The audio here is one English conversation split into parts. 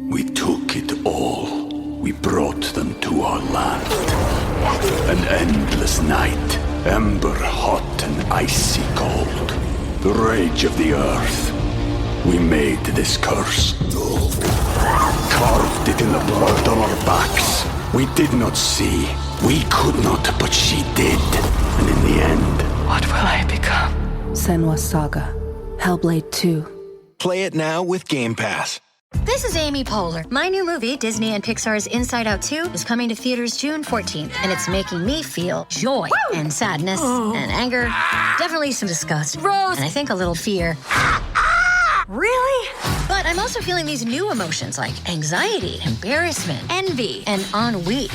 We took it all. We brought them to our land. An endless night, ember hot and icy cold. The rage of the earth. We made this curse. Carved it in the blood on our backs. We did not see. We could not, but she did. And in the end... What will I become? Senua's Saga. Hellblade 2. Play it now with Game Pass. This is Amy Poehler. My new movie, Disney and Pixar's Inside Out 2, is coming to theaters June 14th, and it's making me feel joy and sadness and anger, definitely some disgust, Rose, and I think a little fear. Really? But I'm also feeling these new emotions like anxiety, embarrassment, envy, and ennui.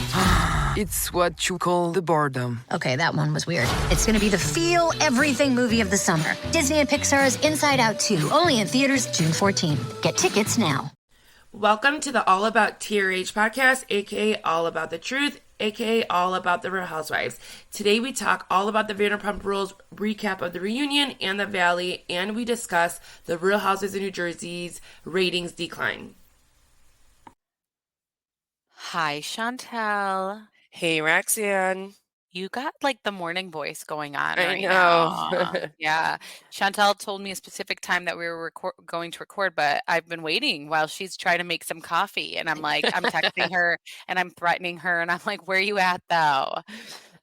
It's what you call the boredom. Okay, that one was weird. It's gonna be the feel everything movie of the summer. Disney and Pixar's Inside Out 2, only in theaters June 14th. Get tickets now. Welcome to the All About TRH podcast, aka All About the Truth, aka All About the Real Housewives. Today we talk all about the Vanderpump Rules recap of the reunion and the Valley, and we discuss the Real Housewives of New Jersey's ratings decline. Hi, Chantel. Hey, Roxanne. You got like the morning voice going on I right know. now. Yeah. Chantel told me a specific time that we were going to record, but I've been waiting while she's trying to make some coffee. And I'm like, I'm texting her and I'm threatening her. And I'm like, where are you at though?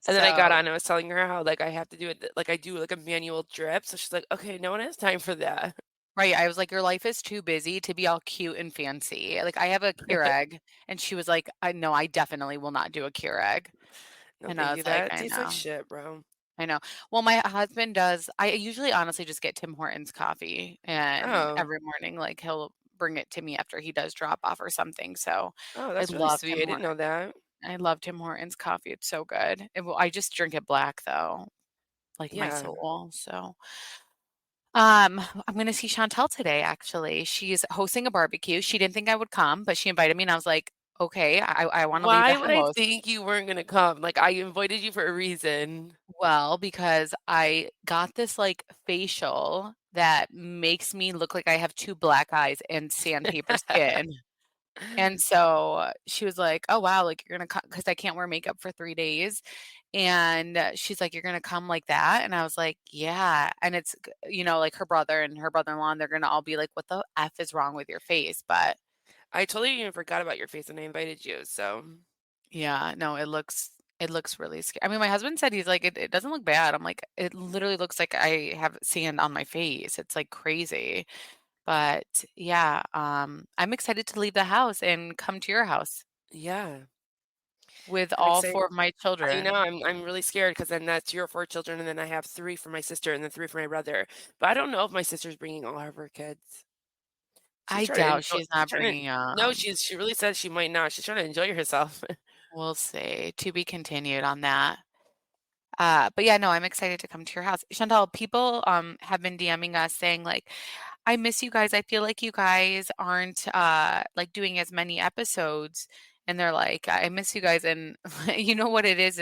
And then I got on and I was telling her how like I have to do it, like I do like a manual drip. So she's like, okay, no one has time for that. Right. I was like, your life is too busy to be all cute and fancy. Like I have a Keurig. And she was like, I definitely will not do a Keurig. No, And thank I you. was That like, I tastes know. like shit, bro. I know. Well, my husband does. I usually honestly just get Tim Hortons coffee, and Oh. every morning, like he'll bring it to me after he does drop off or something. So Oh, that's I really love sweet. Tim I didn't know that. I love Tim Hortons coffee. It's so good. I just drink it black though, like my Yeah. soul. So I'm gonna see Chantel today. Actually, she's hosting a barbecue. She didn't think I would come, but she invited me, and I was like, okay, I want to leave Why the would I house. think you weren't gonna come? Like I invited you for a reason. Well, because I got this like facial that makes me look like I have two black eyes and sandpaper skin. And so she was like, "Oh wow, like you're gonna come because I can't wear makeup for 3 days." And she's like, "You're gonna come like that?" And I was like, "Yeah." And it's like her brother and her brother-in-law, and they're gonna all be like, "What the F is wrong with your face?" But I totally even forgot about your face when I invited you. So yeah, no, it looks really scary. I mean, my husband said he's like, it doesn't look bad. I'm like, it literally looks like I have sand on my face. It's like crazy. But yeah, I'm excited to leave the house and come to your house yeah, with I'm all excited. four of my I children. know I'm really scared because then that's your 4 children, and then I have 3 for my sister, and then 3 for my brother. But I don't know if my sister's bringing all of her kids. She's I trying to doubt enjoy. she's She's not trying to. bringing No, she really said she might not. She's trying to enjoy herself. we'll see. To be continued on that. But yeah, no, I'm excited to come to your house. Chantal, people have been DMing us saying like, I miss you guys. I feel like you guys aren't like doing as many episodes. And they're like, I miss you guys. And you know what it is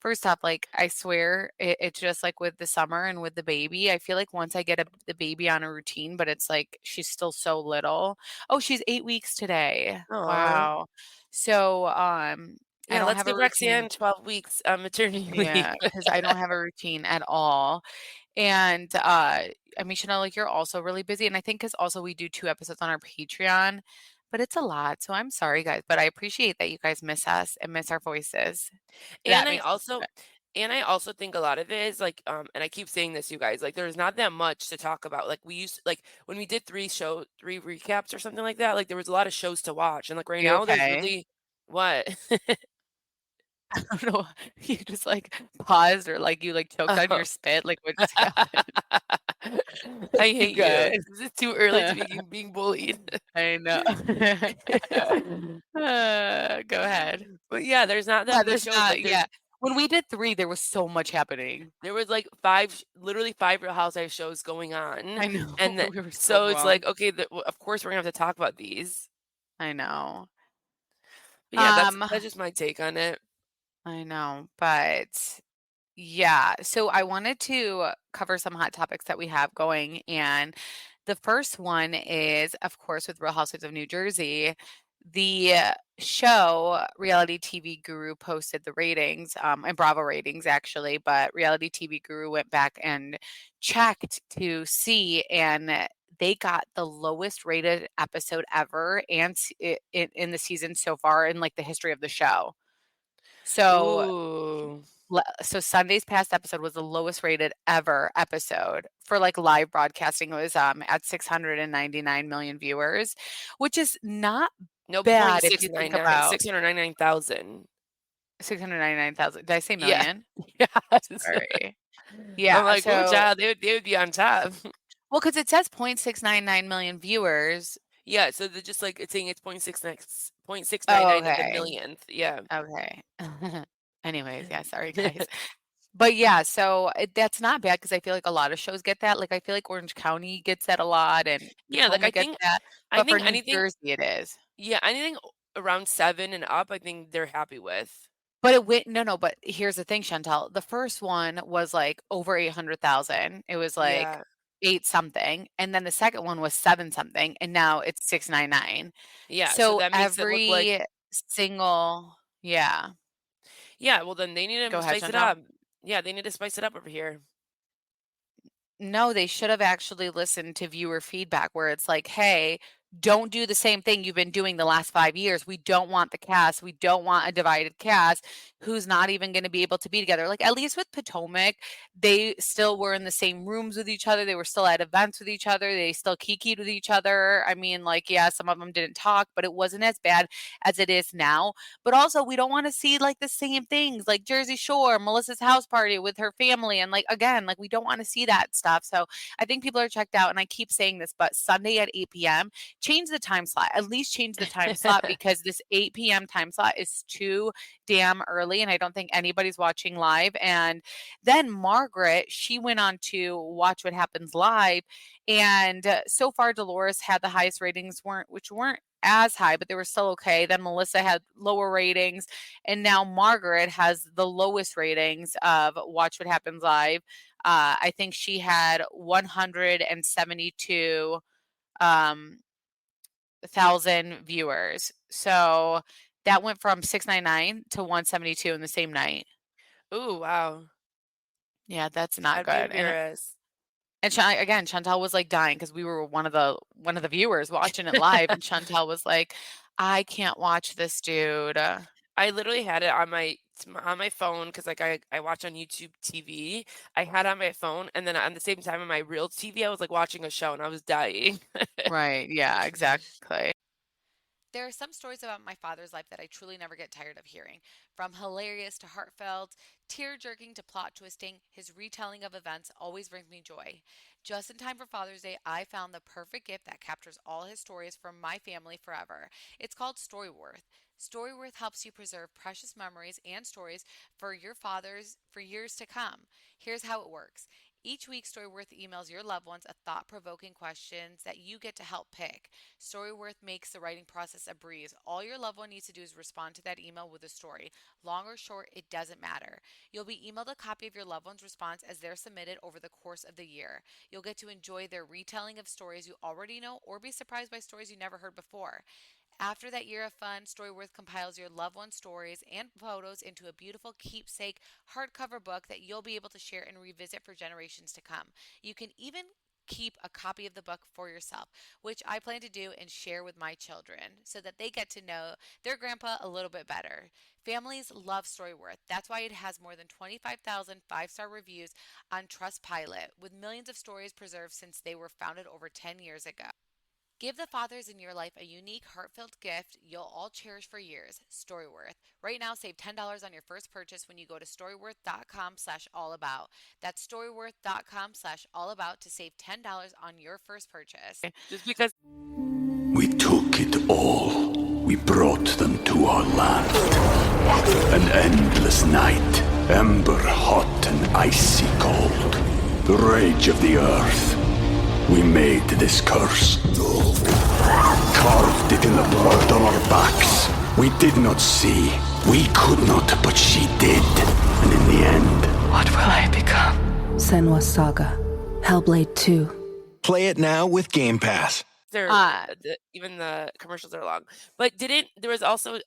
first off, like I swear it's just like with the summer and with the baby. I feel like once I get the baby on a routine, but it's like she's still so little. Oh, she's 8 weeks today. Aw. Wow. So I Yeah, don't let's have a give routine. Roxanne 12 weeks maternity leave. Yeah, because I don't have a routine at all. And I mean, Chanel, like you're also really busy. And I think because also we do 2 episodes on our Patreon, but it's a lot. So I'm sorry, guys, but I appreciate that you guys miss us and miss our voices. That And I makes me also feel and I also think a lot of it is like and I keep saying this, you guys, like there's not that much to talk about. Like we used like when we did 3 recaps or something like that, like there was a lot of shows to watch. And like right good. You now there's okay? really what? I don't know. You just like paused or like you like choked on Oh. your spit. Like what just happened? I You hate you. good? This is too early to be being bullied. I know. Go ahead. But yeah, there's not that Yeah, many there's shows. not. Like Yeah. When we did 3, there was so much happening. there was like 5, literally 5 Real Housewives shows going on. I know. And We were so so it's like, wrong. okay, of course we're gonna have to talk about these. I know. But yeah, Um, that's just my take on it. I know, but yeah. So I wanted to cover some hot topics that we have going, and the first one is, of course, with Real Housewives of New Jersey. the show Reality TV Guru posted the ratings, and Bravo ratings actually, but Reality TV Guru went back and checked to see, and they got the lowest rated episode ever and in the season so far in like the history of the show. So Ooh. so Sunday's past episode was the lowest rated ever episode for like live broadcasting. It was at 699 million viewers, which is not No, bad if you think 0.699, about 699,000. 699,000. Did I say Yeah. million? Yes. Sorry. I'm Yeah. like, ooh, So, child, they would be on top. well, because it says 0.699 million viewers. Yeah, so they're just like it's saying it's 0.699 Oh, in the okay. millionth. Yeah. Okay. Anyways, yeah, sorry guys. But yeah, so that's not bad because I feel like a lot of shows get that. Like I feel like Orange County gets that a lot and Yeah, like Potomac gets that. I But for think New anything Jersey it is. yeah, anything around 7 and up, I think they're happy with. But it went no, but here's the thing, Chantel. The first one was like over 800,000. It was like Yeah. 8 something, and then the second one was 7 something, and now it's 699. Yeah, so So that makes it look like every single yeah. yeah, well then they need Go to ahead, spice it Chantel. up. Yeah, they need to spice it up over here. No, they should have actually listened to viewer feedback where it's like, "Hey, don't do the same thing you've been doing the last 5 years. We don't want the cast. We don't want a divided cast who's not even gonna be able to be together." Like, at least with Potomac, they still were in the same rooms with each other. They were still at events with each other. They still kikied with each other. I mean, like, yeah, some of them didn't talk, but it wasn't as bad as it is now. But also, we don't wanna see, like, the same things, like Jersey Shore, Melissa's house party with her family, and, like, again, like, we don't wanna see that stuff. So, I think people are checked out, and I keep saying this, but Sunday at 8 PM, change the time slot. At least change the time slot because this 8 PM time slot is too damn early, and I don't think anybody's watching live. And then Margaret, she went on to Watch What Happens Live, and so far Dolores had the highest ratings, which weren't as high, but they were still okay. Then Melissa had lower ratings, and now Margaret has the lowest ratings of Watch What Happens Live. I think she had 172 1,000 viewers. So that went from 699 to 172 in the same night. Ooh, wow. Yeah, that's not I'd be good. embarrassed. And again, Chantel was like dying because we were one of the viewers watching it live, and Chantel was like, "I can't watch this dude." I literally had it on my phone because like I watch on YouTube TV. I had it on my phone, and then on the same time on my real TV, I was like watching a show, and I was dying. Right. Yeah, exactly. There are some stories about my father's life that I truly never get tired of hearing. From hilarious to heartfelt, tear-jerking to plot-twisting, his retelling of events always brings me joy. Just in time for Father's Day, I found the perfect gift that captures all his stories from my family forever. It's called Storyworth. Storyworth helps you preserve precious memories and stories for your fathers for years to come. Here's how it works. Each week, Storyworth emails your loved ones a thought-provoking questions that you get to help pick. Storyworth makes the writing process a breeze. All your loved one needs to do is respond to that email with a story. Long or short, it doesn't matter. You'll be emailed a copy of your loved one's response as they're submitted over the course of the year. You'll get to enjoy their retelling of stories you already know or be surprised by stories you never heard before. After that year of fun, Storyworth compiles your loved one's stories and photos into a beautiful keepsake hardcover book that you'll be able to share and revisit for generations to come. You can even keep a copy of the book for yourself, which I plan to do and share with my children so that they get to know their grandpa a little bit better. Families love Storyworth. That's why it has more than 25,000 five-star reviews on Trustpilot, with millions of stories preserved since they were founded over 10 years ago. Give the fathers in your life a unique, heartfelt gift you'll all cherish for years. Storyworth. Right now, save $10 on your first purchase when you go to storyworth.com/allabout. That's storyworth.com/allabout to save $10 on your first purchase. Just because We took it all. We brought them to our land. An endless night, ember hot and icy cold. The rage of the earth. We made this curse. Carved it in the blood on our backs. We did not see. We could not, but she did. And in the end, What will I become? Senua's Saga. Hellblade 2. Play it now with Game Pass. They're even the commercials are long. But there was also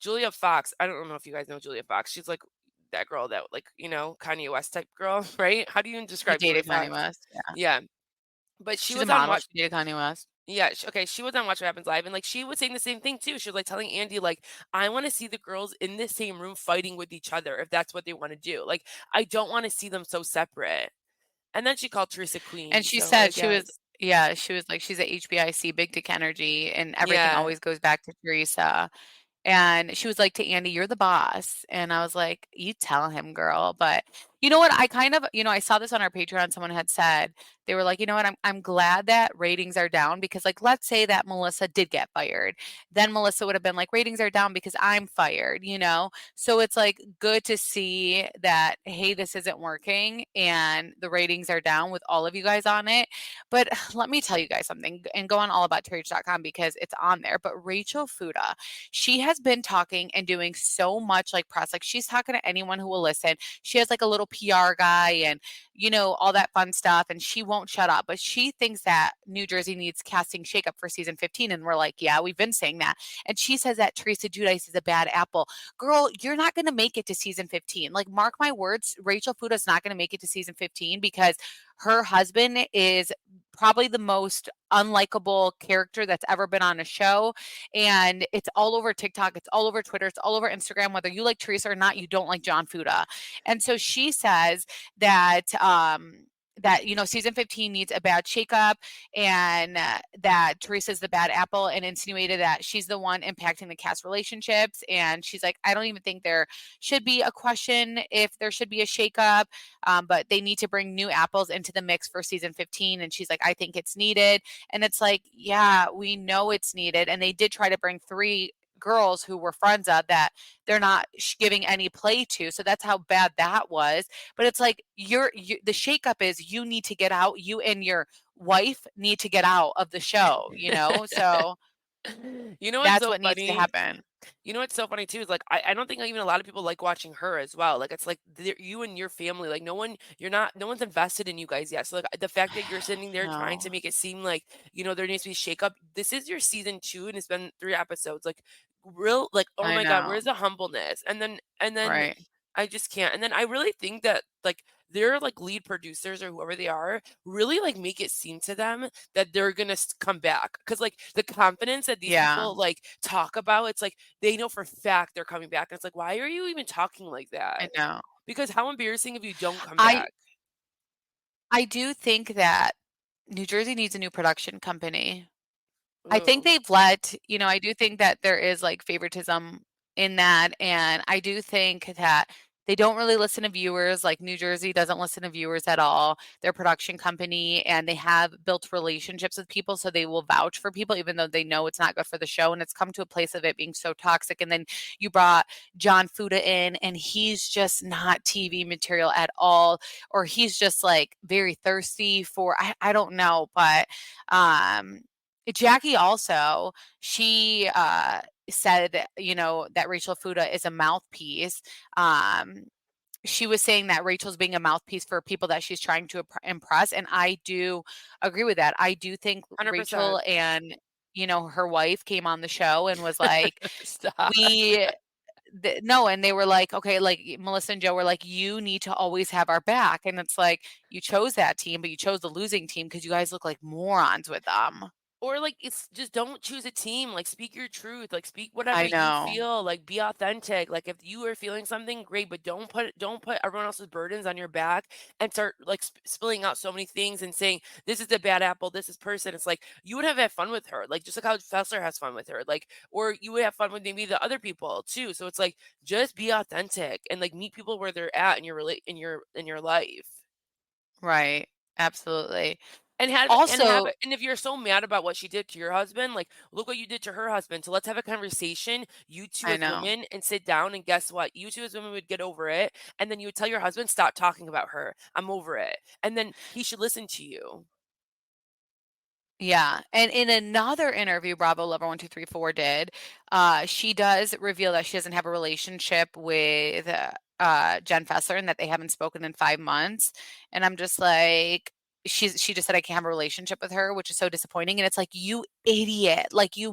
Julia Fox. I don't know if you guys know Julia Fox. She's like that girl that like, Kanye West type girl, right? How do you Who describe Julia dated Kanye Fox? West, yeah. Yeah. But she She's a was on model, Watch she dated Kanye West. Yeah, okay, she was on Watch What Happens Live, and like she was saying the same thing too. She was like telling Andy, like, I want to see the girls in the same room fighting with each other if that's what they want to do. Like, I don't want to see them so separate. And then she called Teresa And Queen. she So I said she was guess. yeah, she was like, she's at HBIC, big dick energy, and everything Yeah. always goes back to Teresa. And she was like to Andy, "You're the boss." And I was like, "You tell him, girl." But you know what? I kind of, I saw this on our Patreon. Someone had said, they were like, "You know what? I'm glad that ratings are down because, like, let's say that Melissa did get fired. Then Melissa would have been like, ratings are down because I'm fired, you know? So it's like good to see that, hey, this isn't working and the ratings are down with all of you guys on it. But let me tell you guys something and go on allaboutTH.com because it's on there. But Rachel Fuda, she has been talking and doing so much like press. Like she's talking to anyone who will listen. She has like a little PR guy and, all that fun stuff. And she won't shut up. But she thinks that New Jersey needs casting shakeup for season 15. And we're like, yeah, we've been saying that. And she says that Teresa Giudice is a bad apple. Girl, you're not going to make it to season 15. Like, mark my words, Rachel Fuda's not going to make it to season 15 because her husband is probably the most unlikable character that's ever been on a show. And it's all over TikTok, it's all over Twitter, it's all over Instagram. Whether you like Teresa or not, you don't like John Fuda. And so she says that season 15 needs a bad shakeup and that Teresa's the bad apple, and insinuated that she's the one impacting the cast relationships. And she's like, I don't even think there should be a question if there should be a shakeup, but they need to bring new apples into the mix for season 15. And she's like, I think it's needed. And it's like, yeah, we know it's needed. And they did try to bring 3 girls who were friends of that they're not giving any play to. So that's how bad that was. But it's like the shakeup is you need to get out. You and your wife need to get out of the show, So You know what's that's so what needs to funny? happen. You know what's so funny too is like I don't think even a lot of people like watching her as well. Like it's like you and your family, like no one's invested in you guys yet. So like the fact that you're sitting there trying to No, make it seem like there needs to be shake up. This is your season 2 and it's been 3 episodes. Like real like oh I my god, know. where's the humbleness? And then Right. I just can't. And then I really think that like their like lead producers or whoever they are really like make it seem to them that they're gonna come back because like the confidence that these Yeah, people like talk about, it's like they know for a fact they're coming back. And it's like, why are you even talking like I that? know. Because how embarrassing if you don't come I back. I do think that New Jersey needs a new production company. I think Ooh. they've let I do think that there is, like, favoritism in that, and I do think that they don't really listen to viewers, like, New Jersey doesn't listen to viewers at all. They're a production company, and they have built relationships with people, so they will vouch for people even though they know it's not good for the show, and it's come to a place of it being so toxic, and then you brought John Fuda in, and he's just not TV material at all, or he's just, like, very thirsty for I don't know, but, um Jackie also, she said, that Rachel Fuda is a mouthpiece. Um, she was saying that Rachel's being a mouthpiece for people that she's trying to impress. And I do agree with that. I do think 100%. Rachel and, her wife came on the show and was like, Stop. we, no, and they were like, okay, like Melissa and Joe were like, you need to always have our back. And it's like, you chose that team, but you chose the losing team because you guys look like morons with them. Or like it's just don't choose a team. Like speak your truth. Like speak whatever I you know. feel. Like be authentic. Like if you are feeling something, great, but don't put everyone else's burdens on your back and start like spilling out so many things and saying this is a bad apple. This is person. It's like you would have had fun with her. Like just like how Fessler has fun with her. Like or you would have fun with maybe the other people too. So it's like just be authentic and like meet people where they're at in your in your life. Right. Absolutely. And have Also, it. And if you're so mad about what she did to your husband, like look what you did to her husband. So let's have a conversation, you two I as know. women, and sit down. And guess what? You two as women would get over it, and then you would tell your husband, stop talking about her. I'm over it. And then he should listen to you. Yeah. And in another interview Bravolover1234 did, she does reveal that she doesn't have a relationship with Jen Fessler and that they haven't spoken in 5 months. And I'm just like, she just said I can't have a relationship with her, which is so disappointing. And it's like, you idiot. Like you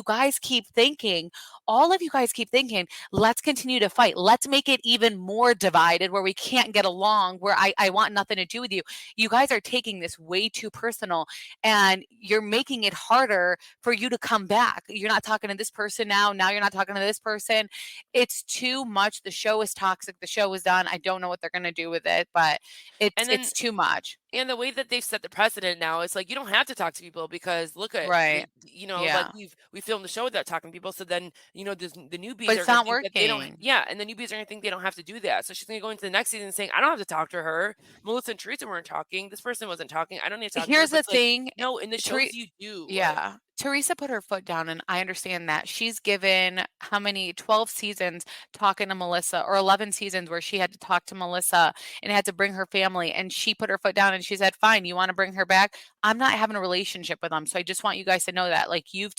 guys keep thinking, all of you guys keep thinking, let's continue to fight. Let's make it even more divided where we can't get along, where I want nothing to do with you. You guys are taking this way too personal and you're making it harder for you to come back. You're not talking to this person now. Now you're not talking to this person. It's too much. The show is toxic. The show is done. I don't know what they're going to do with it, but And then it's too much. and the way that they've set the precedent now, it's like you don't have to talk to people because look at Right. like Yeah. we filmed the show without talking to people. So then the But newbies are it's gonna not think that they don't. working. Yeah, and the newbies are gonna think they don't have to do that. So she's gonna go into the next season saying, I don't have to talk to her. Melissa and Teresa weren't talking. This person wasn't talking. I don't need to talk to her. Here's But the it's like, thing, no, in the Tere shows you do. yeah. Teresa put her foot down, and I understand that. She's given how many 12 seasons talking to Melissa, or 11 seasons where she had to talk to Melissa and had to bring her family, and she put her foot down and she said, "Fine, you wanna bring her back? I'm not having a relationship with them, so I just want you guys to know that. Like, you've,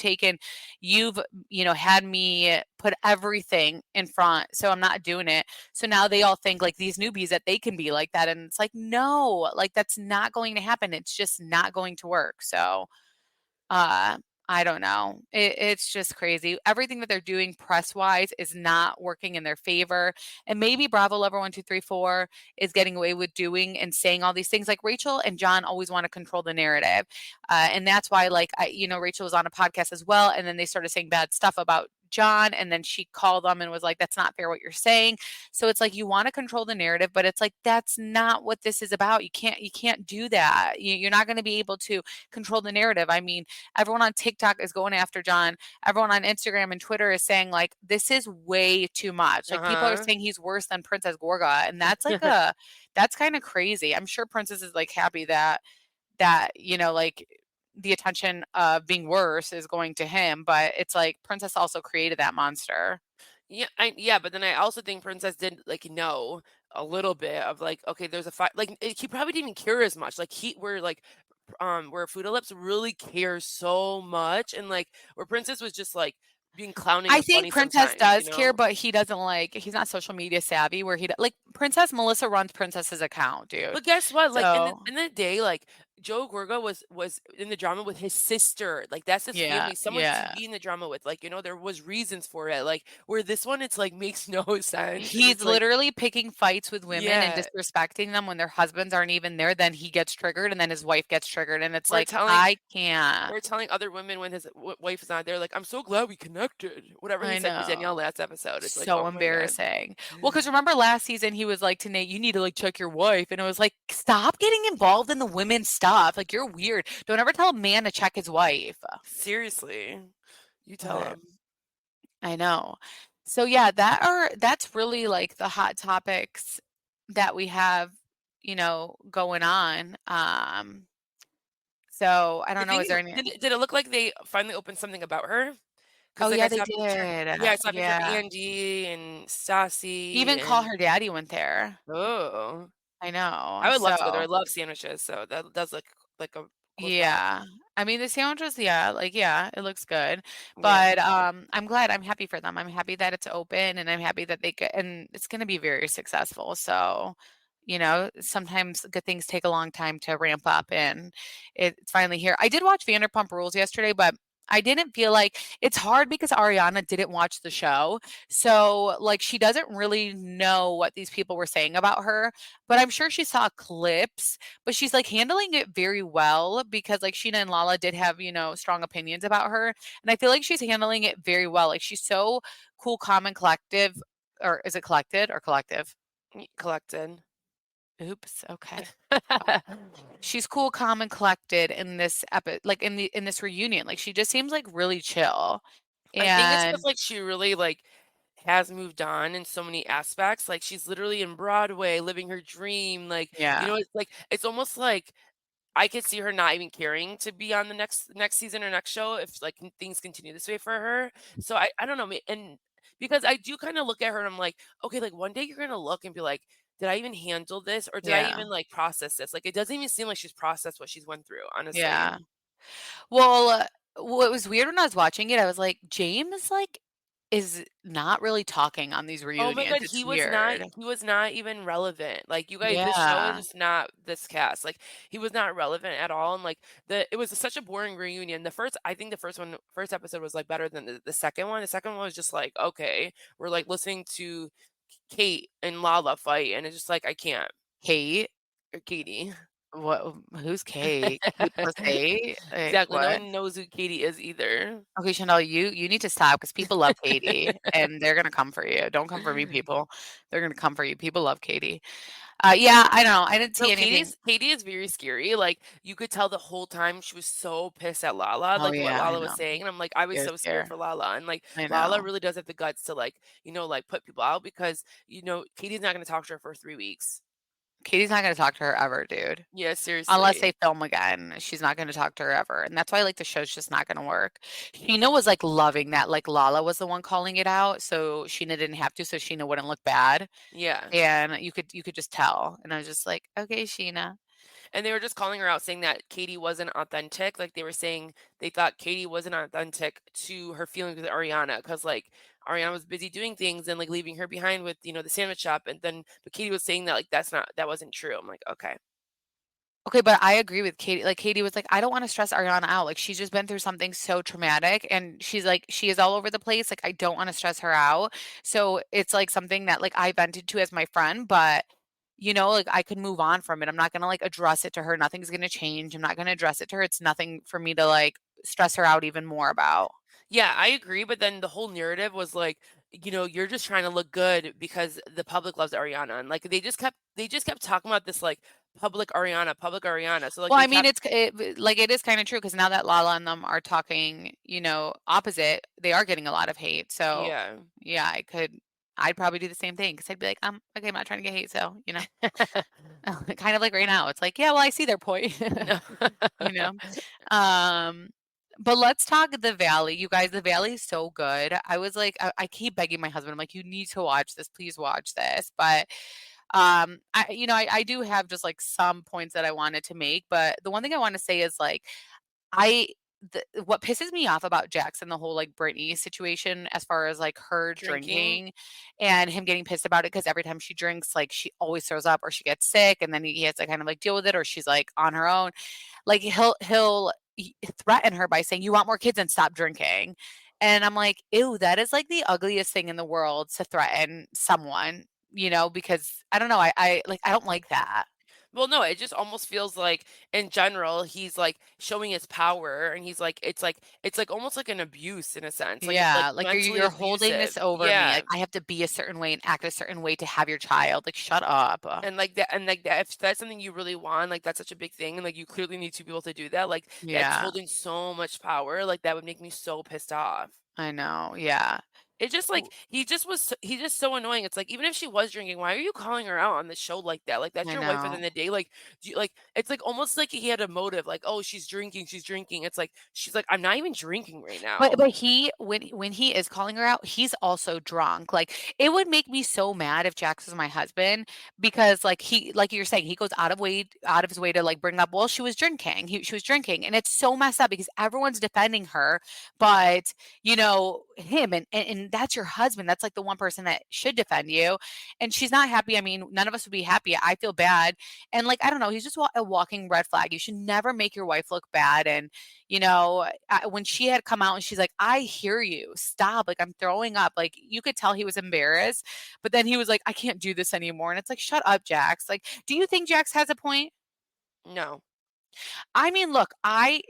had me put everything in front, so I'm not doing it." So now they all think, like, these newbies that they can be like that, and it's like, no, like, that's not going to happen. It's just not going to work. So uh, I don't know. It's just crazy. Everything that they're doing press wise is not working in their favor. And maybe Bravo Lover 1234 is getting away with doing and saying all these things. Like Rachel and John always want to control the narrative. And that's why, like, Rachel was on a podcast as well. And then they started saying bad stuff about John. And then she called them and was like, that's not fair what you're saying. So it's like, you want to control the narrative, but it's like, that's not what this is about. You can't do that. You're not going to be able to control the narrative. I mean, everyone on TikTok is going after John. Everyone on Instagram and Twitter is saying, like, this is way too much. Like, people are Uh saying he's worse than Princess Gorga, and that's like huh. that's kind of crazy. I'm sure Princess is like happy that like the attention of being worse is going to him, but it's like Princess also created that monster. Yeah, but then I also think Princess did like know a little bit of like, okay, there's a fight. Like he probably didn't even care as much. Like where Foodie Lips really cares so much, and like where Princess was just like being clowning I and think funny Princess sometimes, does care, but he doesn't he's not social media savvy where like Princess Melissa runs Princess's account, dude. But guess what? Like in the So, in the day, like Joe Gorga was in the drama with his sister. Like that's his yeah, family. Someone to yeah. be in the drama with. Like, there was reasons for it. Like where this one it's like makes no sense. And He's it's like, literally picking fights with women and yeah, disrespecting them when their husbands aren't even there, then he gets triggered and then his wife gets triggered, and it's we're like, telling I can't. we're telling other women when his wife is not there, like, I'm so glad we connected. Whatever he I said to Danielle know. last episode. It's like, So oh my God. embarrassing. Well, because remember last season he was like to Nate, "You need to like check your wife," and it was like, stop getting involved in the women's stuff. Like, you're weird. Don't ever tell a man to check his wife. Seriously. You tell But him. I know. So yeah, that's really like the hot topics that we have, going on. So I don't Did know. Is they there any? did it look like they finally opened something about her? Oh Because like yeah, I they saw a picture. Yeah, did. I saw a picture of Yeah. Andy and Stassi Even Call and Her Daddy went there. oh. I know. I would love to go there. I So love sandwiches, so that does look like a cool spot. yeah. I mean, the sandwiches, yeah, like, yeah, it looks good. Yeah. But I'm glad. I'm happy for them. I'm happy that it's open, and I'm happy that they get, and it's going to be very successful. So, sometimes good things take a long time to ramp up, and it's finally here. I did watch Vanderpump Rules yesterday, but I didn't feel like it's hard because Ariana didn't watch the show. So, like, she doesn't really know what these people were saying about her, but I'm sure she saw clips, but she's like handling it very well because like Sheena and Lala did have, strong opinions about her. And I feel like she's handling it very well. Like, she's so cool, calm, and collective. Or is it collected or collective? Collected. Oops. Okay. She's cool, calm, and collected in this like in this reunion. Like, she just seems like really chill. I think it's because And like she really like has moved on in so many aspects. Like she's literally in Broadway living her dream. Like, yeah. it's almost like I could see her not even caring to be on the next season or next show if like things continue this way for her. So I don't know, and because I do kind of look at her and I'm like, okay, like one day you're gonna look and be like, did I even handle this or did I Yeah. even like process this? Like it doesn't even seem like she's processed what she's went through, honestly. Yeah. Well, what was weird when I was watching it, I was like, James, like, is not really talking on these Oh my reunions. god, It's weird. he was not even relevant. Like, you guys, this show is Yeah. just not this cast. Like, he was not relevant at all, and, like, it was such a boring reunion. I think first episode was, like, better than the second one. The second one was just like, "Okay, we're, like, listening to Kate and Lala fight," and it's just like, I can't. Kate? Or Katie. What who's Kate? Kate plus 8? Like, Exactly, no what? one knows who Katie is either. Okay, Chanel, you need to stop because people love Katie, and they're gonna come for you. Don't come for me, people. They're gonna come for you. People love Katie. Yeah, I don't know. I didn't No, see anything. Katie is very scary. Like, you could tell the whole time she was so pissed at Lala, Oh, like what yeah, I Lala was know. saying. And I'm like, I was You're so scared scared. for Lala. And like I Lala know. really does have the guts to like, like put people out because, Katie's not gonna talk to her for 3 weeks. Katie's not gonna talk to her ever, dude. Yeah, Unless they seriously. film again, she's not gonna talk to her ever, and that's why, like, the show's just not gonna work. Sheena was, like, loving that, like, Lala was the one calling it out, so Sheena didn't have to, so Sheena wouldn't look bad, Yeah. and you could just tell, and I was just like, "Okay, Sheena." And they were just calling her out saying that Katie wasn't authentic. Like they were saying they thought Katie wasn't authentic to her feelings with Ariana because like Ariana was busy doing things and like leaving her behind with, the sandwich shop. And then, but Katie was saying that like that wasn't true. I'm like, okay. Okay, but I agree with Katie. Like Katie was like, I don't want to stress Ariana out. Like she's just been through something so traumatic and she's like, she is all over the place. Like I don't want to stress her out. So it's like something that like I vented to as my friend, but like I could move on from it. I'm not gonna like address it to her. Nothing's gonna change. I'm not gonna address it to her. It's nothing for me to like stress her out even more about. Yeah, I agree. But then the whole narrative was like, you're just trying to look good because the public loves Ariana. And like they just kept talking about this like public Ariana, public Ariana. So like Well, they I mean, kept like it is kind of true because now that Lala and them are talking, opposite, they are getting a lot of hate. So yeah. yeah, I'd probably do the same thing because I'd be like, okay, I'm not trying to get hate, so kind of like right now, it's like, yeah, well, I see their point, No. you know. Um, but let's talk the Valley, you guys. The Valley is so good. I was like, I keep begging my husband, I'm like, you need to watch this, please watch this, but I do have just like some points that I wanted to make, but the one thing I want to say is like I what pisses me off about Jackson, the whole like Britney situation, as far as like her Drinking. drinking and him getting pissed about it, because every time she drinks, like she always throws up or she gets sick, and then he has to kind of like deal with it, or she's like on her own. Like he'll threaten her by saying, "You want more kids and stop drinking." And I'm like, ew, that is like the ugliest thing in the world to threaten someone, because I don't know, I don't like that. Well, no, it just almost feels like in general he's like showing his power and it's like almost like an abuse in a sense. Like it's like Yeah, like mentally you're holding abusive. this over me. Yeah. Like I have to be a certain way and act a certain way to have your child. Like shut up. And like that if that's something you really want, like that's such a big thing and like you clearly need to be able to do that. Like that's Yeah, holding so much power. Like that would make me so pissed off. I know. Yeah. It just like he's just so annoying. It's like even if she was drinking, why are you calling her out on the show like that? Like that's I your wife at the know. end of the day. Like it's like almost like he had a motive. Like oh she's drinking, she's drinking. It's like she's like I'm not even drinking right But now. but he when he is calling her out, he's also drunk. Like it would make me so mad if Jax was my husband, because like he, like you're saying, he goes out of his way to like bring up, well, she was drinking. She was drinking, and it's so messed up because everyone's defending her, but him, and that's your husband. That's like the one person that should defend you, and she's not happy. I mean, none of us would be happy. I feel bad, and like I don't know, he's just a walking red flag. You should never make your wife look bad, and when she had come out and she's like, I hear you, stop, like I'm throwing up, like you could tell he was embarrassed, but then he was like, I can't do this anymore. And it's like, shut up, Jax. Like, do you think Jax has a point? No. I mean, look, I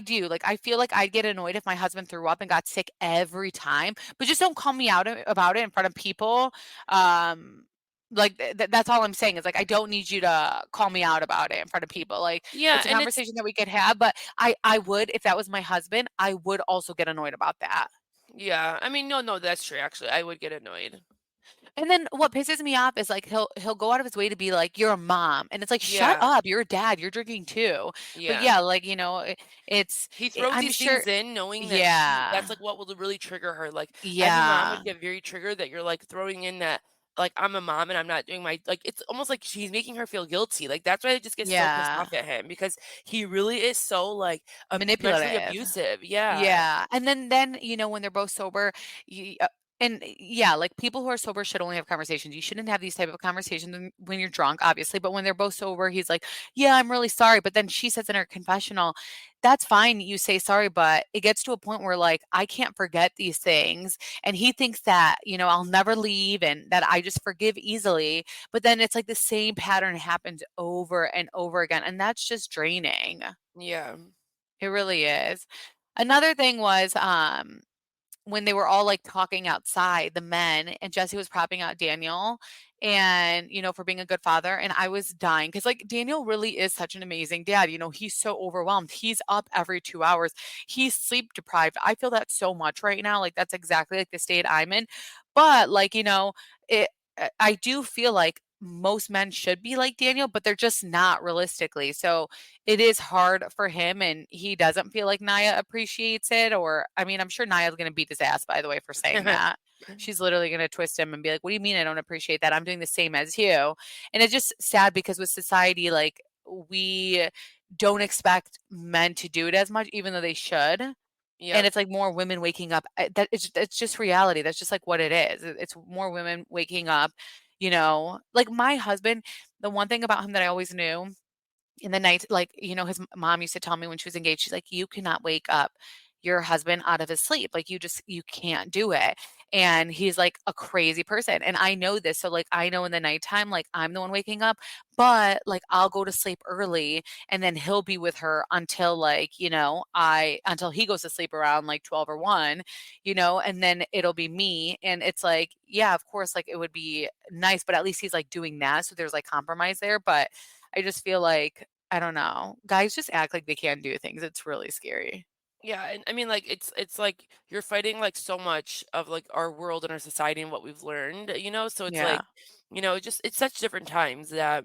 do. Like, I feel like I'd get annoyed if my husband threw up and got sick every time, but just don't call me out about it in front of people. Um, like that's all I'm saying is like I don't need you to call me out about it in front of people. Like Yeah, it's a and it's conversation that we could have, but I would, if that was my husband, I would also get annoyed about that. yeah. I mean no, that's true actually. I would get annoyed. And then what pisses me off is like he'll go out of his way to be like, "You're a mom," and it's like, "Shut Yeah. up! You're a dad. You're drinking too." But Yeah. yeah, like He throws I'm these sure. things in knowing that Yeah, that's like what will really trigger her. Like every mom yeah, would get very triggered that you're like throwing in that like, I'm a mom and I'm not doing my like, it's almost like she's making her feel guilty, like, that's why I just get so pissed Yeah. off at him because he really is so, like, mentally Manipulative. abusive, yeah. Yeah, and then, when they're both sober, you yeah, like, people who are sober should only have conversations. You shouldn't have these type of conversations when you're drunk, obviously, but when they're both sober, he's like, "Yeah, I'm really sorry," but then she says in her confessional, "That's fine, you say sorry," but it gets to a point where, like, I can't forget these things, and he thinks that, I'll never leave and that I just forgive easily, but then it's like the same pattern happens over and over again, and that's just draining. Yeah. It really is. Another thing was, when they were all, like, talking outside, the men, and Jesse was propping out Daniel and, for being a good father, and I was dying because, like, Daniel really is such an amazing dad, he's so overwhelmed. He's up every 2 hours. He's sleep deprived. I feel that so much right now, like, that's exactly, like, the state I'm in. But, like, it I do feel like most men should be like Daniel, but they're just not realistically. So, it is hard for him, and he doesn't feel like Naya appreciates it, or I mean, I'm sure Naya's gonna beat his ass, by the way, for saying that. She's literally gonna twist him and be like, "What do you mean I don't appreciate that? I'm doing the same as you." And it's just sad because with society, like, we don't expect men to do it as much, even though they should. And Yep. it's like more women waking up. That it's just reality. That's just like what it is. It's more women waking up, Like my husband, the one thing about him that I always knew in the night, like, his mom used to tell me when she was engaged, she's like, "You cannot wake up your husband out of his sleep. Like, you can't do it." And he's like a crazy person. And I know this. So, like, I know in the nighttime, like, I'm the one waking up, but like, I'll go to sleep early and then he'll be with her until, like, until he goes to sleep around like 12 or 1, and then it'll be me. And it's like, yeah, of course, like, it would be nice, but at least he's like doing that. So there's like compromise there. But I just feel like, I don't know, guys just act like they can't do things. It's really scary. Yeah, and I mean, like, it's like you're fighting, like, so much of, like, our world and our society and what we've learned, so it's Yeah. like, it's such different times that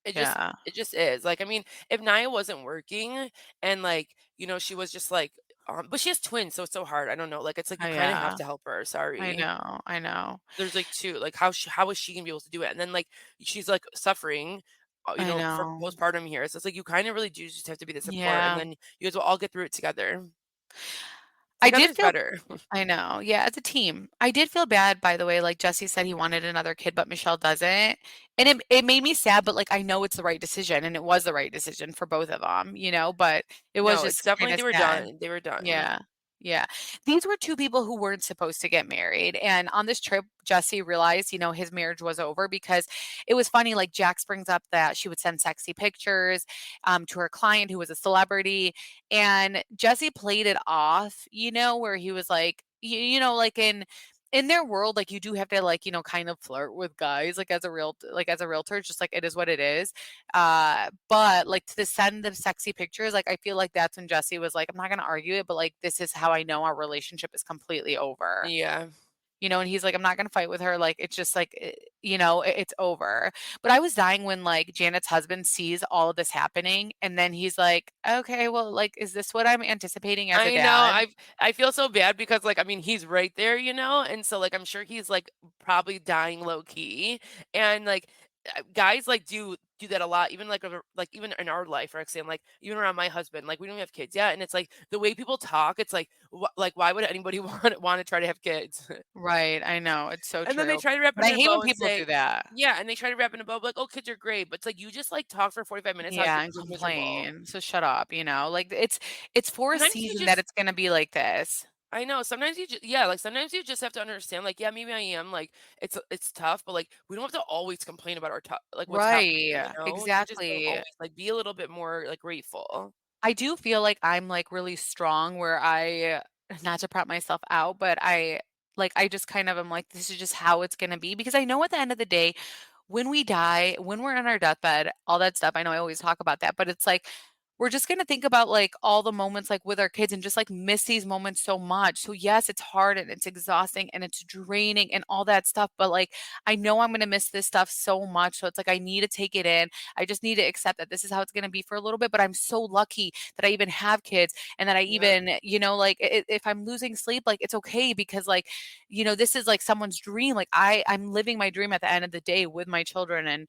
it just Yeah. it just is. Like, I mean, if Naya wasn't working and, like, she was just, like, but she has twins, so it's so hard, I don't know, like, it's like Oh, you kinda have yeah. to help her, I sorry. know. I know. There's, like, 2, like, how is she gonna be able to do it? And then, like, she's, like, suffering, I from know. postpartum here, so it's like you kinda really do just have to be the support, and Yeah. then you guys will all get through it together. I did Together's feel better. I know. Yeah, as a team. I did feel bad, by the way. Like Jesse said he wanted another kid, but Michelle doesn't. And it made me sad, but like I know it's the right decision and it was the right decision for both of them, but it was No, it's just definitely kind of they were sad. done, they were done. Yeah. Yeah. These were two people who weren't supposed to get married. And on this trip, Jesse realized, his marriage was over because it was funny. Like Jax brings up that she would send sexy pictures to her client who was a celebrity. And Jesse played it off, where he was like, like in their world, like you do have to like, kind of flirt with guys, like as a realtor, it's just like it is what it is. But like to send the sexy pictures, like I feel like that's when Jesse was like, I'm not gonna argue it, but like this is how I know our relationship is completely over. Yeah. And he's like, I'm not gonna fight with her. Like it's just like it's over. But I was dying when like Janet's husband sees all of this happening, and then he's like, okay, well, like, is this what I'm anticipating as a I know, dad? I feel so bad because, like, I mean, he's right there, and so, like, I'm sure he's, like, probably dying low key, and, like, guys, like, do that a lot, even, like, even in our life, for example, like, even around my husband, like, we don't have kids yet, and it's, like, the way people talk, it's, like, like, why would anybody wanna try to have kids? Right. I know. It's so And then they true. try to wrap it But I in a hate when bow and people do say that. yeah, and they try to wrap it in a bow, like, "Oh, kids are great," but it's like, you just, like, talk for 45 minutes how Yeah, your and kids are miserable. complain. So shut up. Like it's for a Sometimes you season that just it's gonna be like this. I know, sometimes you just yeah, like, sometimes you just have to understand, like, yeah, maybe I am, like, it's tough, but, like, we don't have to always complain about our like, what's happening, Right. You just gotta Exactly. always, like, be a little bit more, like, grateful. I do feel like I'm like really strong where I not to prop myself out, but I just kind of am like this is just how it's gonna be because I know at the end of the day when we die, when we're on our deathbed, all that stuff, I know I always talk about that, but it's like we're just gonna think about, like, all the moments, like, with our kids and just, like, miss these moments so much. So, yes, it's hard and it's exhausting and it's draining and all that stuff, but, like, I know I'm gonna miss this stuff so much, so it's like I need to take it in. I just need to accept that this is how it's gonna be for a little bit, but I'm so lucky that I even have kids and that I Yep. even, like, if I'm losing sleep, like, it's okay because, like, this is, like, someone's dream. Like, I'm living my dream at the end of the day with my children and,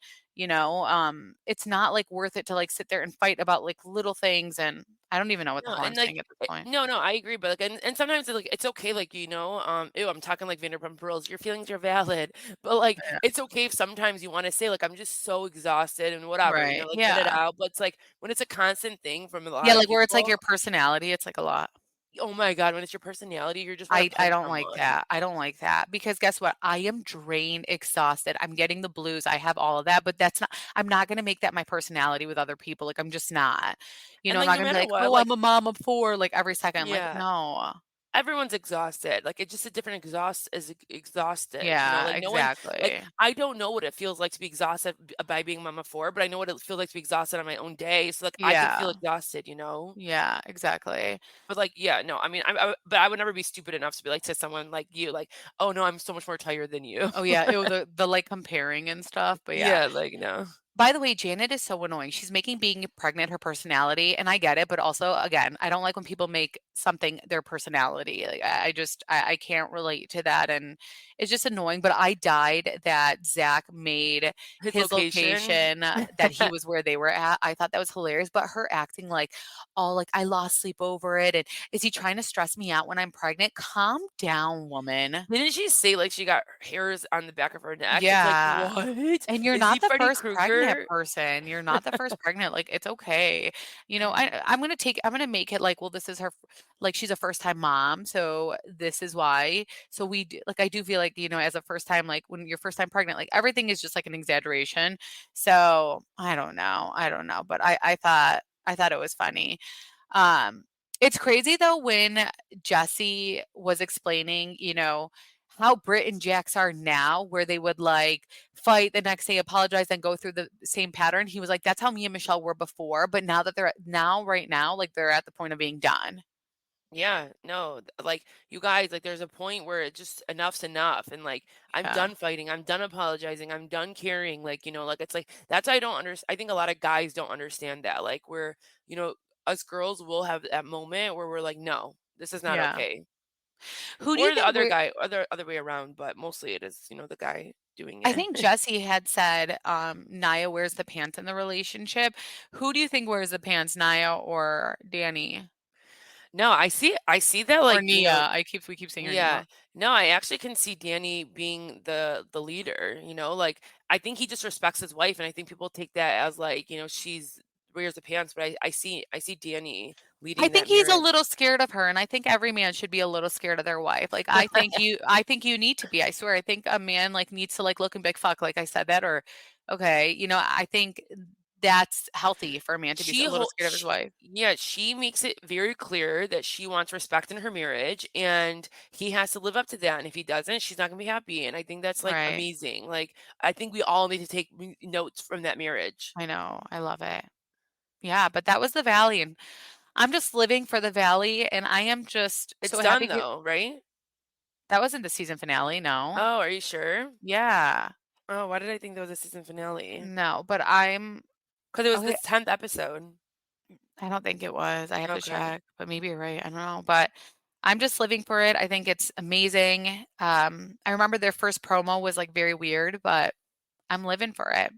it's not, like, worth it to, like, sit there and fight about, like, little things, and I don't even know what the No, hell I'm and saying like at this point. no, no, I agree, but like, and sometimes like it's okay, like ew, I'm talking like Vanderpump Rules. Your feelings are valid, but like Yeah. it's okay if sometimes you want to say like I'm just so exhausted and whatever, Right, like get it yeah. out. But it's like when it's a constant thing from a lot Yeah, of like, where it's, like, people. your personality, it's, like, a lot. Oh my God, when it's your personality, you just want I to I punch don't like someone. that. I don't like that because guess what? I am drained, exhausted. I'm getting the blues. I have all of that, but I'm not gonna make that my personality with other people. Like, I'm just not. And I'm like not no gonna be matter like, what, "Oh, I'm like a mom of 4," like, every second. Like, yeah, no. everyone's exhausted. Like it's just a different exhausted. Yeah, Like no one like exactly. I don't know what it feels like to be exhausted by being mama four, but I know what it feels like to be exhausted on my own day. So like I can feel Yeah. exhausted. Yeah, exactly. But like yeah, no, I mean but I would never be stupid enough to be like to someone like you, like, oh no, I'm so much more tired than you. Oh, yeah, ew, the, like, comparing and stuff, but yeah. Yeah, like no. By the way, Janet is so annoying. She's making being pregnant her personality, and I get it, but also, again, I don't like when people make something their personality. Like, I can't relate to that, and it's just annoying. But I died that Zach made His his location. location that he was where they were at. I thought that was hilarious. But her acting like all like I lost sleep over it, and is he trying to stress me out when I'm pregnant? Calm down, woman. Didn't she say like she got hairs on the back of her neck? It's like, Yeah. what? And you're Is he not the Freddy first pregnant Krueger? person. You're not the first pregnant, like, it's okay. I'm gonna make it like, well, this is her like, she's a first-time mom, so this is why. So we do like, I do feel like, as a first time, like, when you're first time pregnant, like, everything is just, like, an exaggeration. So, I don't know, but I thought it was funny. Um, it's crazy though when Jesse was explaining, how Britt and Jax are now, where they would like fight the next day, apologize, and go through the same pattern. He was like, "That's how me and Michelle were before, but now that right now, like they're at the point of being done." Yeah, no, like you guys, like there's a point where it just enough's enough, and like I'm Yeah, done fighting, I'm done apologizing, I'm done caring. Like like it's like that's I don't understand. I think a lot of guys don't understand that. Like we're us girls will have that moment where we're like, no, this is not yeah. okay, Who do you or the think? other guy, other way around, but mostly it is the guy doing I it. think Jesse had said, Nia wears the pants in the relationship. Who do you think wears the pants, Nia or Danny No, I see that or like Nia? We keep saying her name yeah. wrong. No, I actually can see Danny being the leader. Like I think he just respects his wife, and I think people take that as like, she's wears the pants, but I see Danny I leading think that he's a marriage. little scared of her, and I think every man should be a little scared of their wife. Like, I think you need to be. I swear, I think a man like needs to like look and be like, "Fuck," like I said that, or okay, I think that's healthy for a man to be a little scared of his wife. Yeah, she makes it very clear that she wants respect in her marriage, and he has to live up to that. And if he doesn't, she's not gonna be happy. And I think that's like Right? amazing. Like I think we all need to take notes from that marriage. I know. I love it. Yeah, but that was the valley, and I'm just living for the valley, and I am just It's so done happy. though, right? That wasn't the season finale. No. Oh, are you sure? Yeah. Oh, why did I think that was a season finale? No, but I'm Because it was the okay. 10th episode. I don't think it was. I have to Okay. check, but maybe you're right. I don't know, but I'm just living for it. I think it's amazing. I remember their first promo was like very weird, but I'm living for it.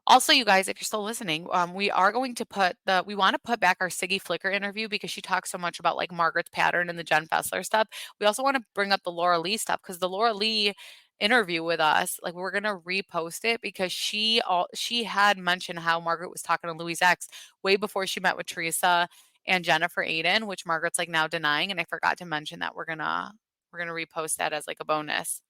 Also, you guys, if you're still listening, we are going to we want to put back our Siggy Flicker interview because she talks so much about like Margaret's pattern and the Jen Fessler stuff. We also want to bring up the Laura Lee stuff because the Laura Lee interview with us, like we're gonna repost it because she had mentioned how Margaret was talking to Louis X way before she met with Teresa and Jennifer Aiden, which Margaret's like now denying. And I forgot to mention that we're gonna repost that as like a bonus.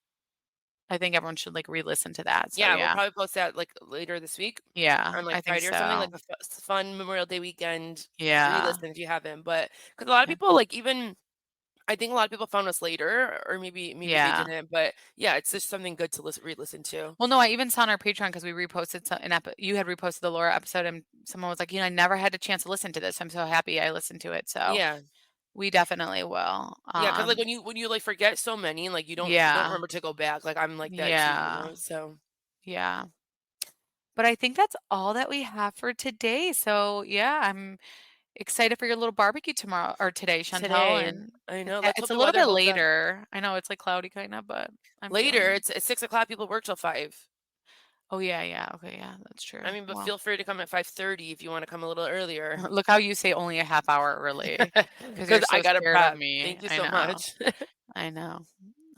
I think everyone should like re-listen to that. So Yeah, we'll yeah. probably post that like later this week Yeah, on like I think Friday or something, so. like a fun Memorial Day weekend Yeah. re-listen if you haven't. But because a lot of Yeah. people like even I think a lot of people found us later, or maybe they didn't. But yeah, it's just something good to re-listen to. Well, no, I even saw on our Patreon because we reposted you had reposted the Laura episode, and someone was like, I never had a chance to listen to this. I'm so happy I listened to it. So Yeah. we definitely will. Yeah, because like when you like forget so many, like you don't remember to go back. Like I'm like that too. So yeah. But I think that's all that we have for today. So yeah, I'm excited for your little barbecue tomorrow or today, Chantal. And I know. it's a little bit later. I know it's like cloudy kind of, but I'm later. It's at 6 o'clock. People work till 5. Oh yeah. Okay, yeah, that's true. I mean, but feel free to come at 5:30 if you want to come a little earlier. Look how you say only a half hour early because I got to prep. Me. Thank you so much. I know.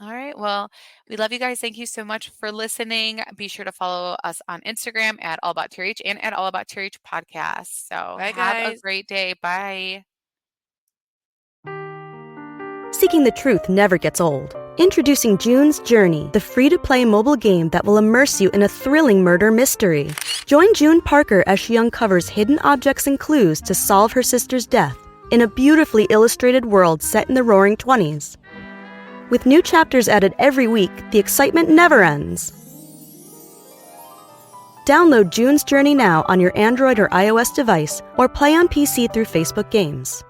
All right. Well, we love you guys. Thank you so much for listening. Be sure to follow us on Instagram at All About TRH and at All About TRH Podcast. So bye, have a great day. Bye. Seeking the truth never gets old. Introducing June's Journey, the free-to-play mobile game that will immerse you in a thrilling murder mystery. Join June Parker as she uncovers hidden objects and clues to solve her sister's death in a beautifully illustrated world set in the Roaring '20s. With new chapters added every week, the excitement never ends. Download June's Journey now on your Android or iOS device, or play on PC through Facebook Games.